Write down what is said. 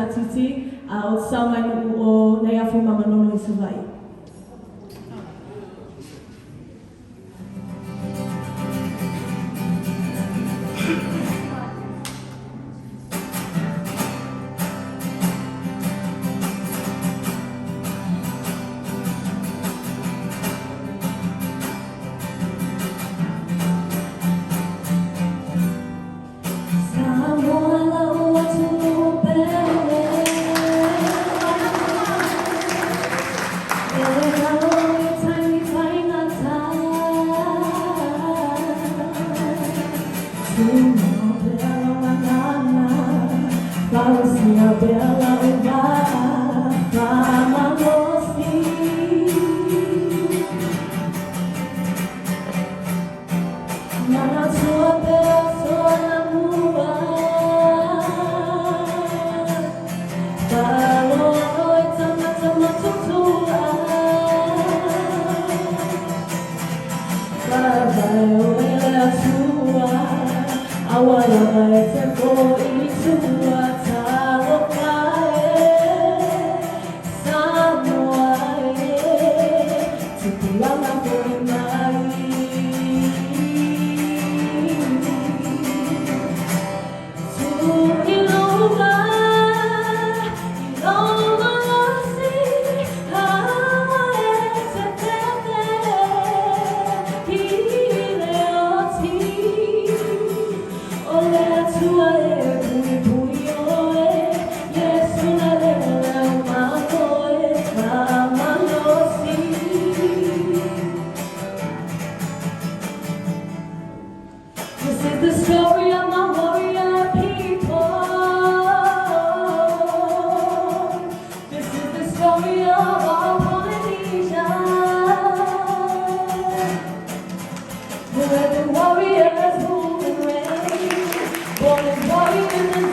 titi o sau mai no o nei afu mamanono I Savaii. Bella uva, fama mosi. Mana tua bella sola mua. Talo noi tama tama tutua. Vai oele a tua, awala vai te ko I tua. This is the story of my warrior people. This is the story of all Polynesia. Where the warriors rule and reign, born and warriors and